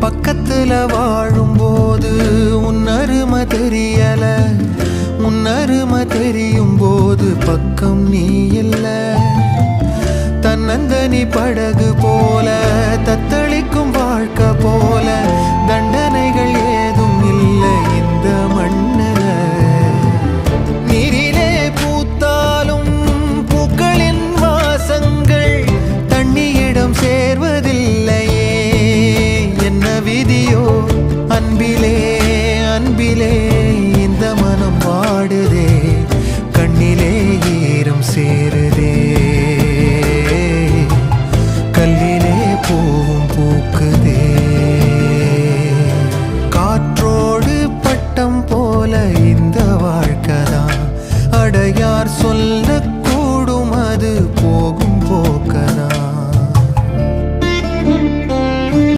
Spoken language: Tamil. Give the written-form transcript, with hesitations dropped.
பக்கத்துல வாழும்போது உன்னருமை தெரியல, உன்னருமை தெரியும் போது பக்கம் நீ இல்ல. தன்னந்தனி படகு போல தத்தளிக்கும் வாழ்க்கை போல தண்ட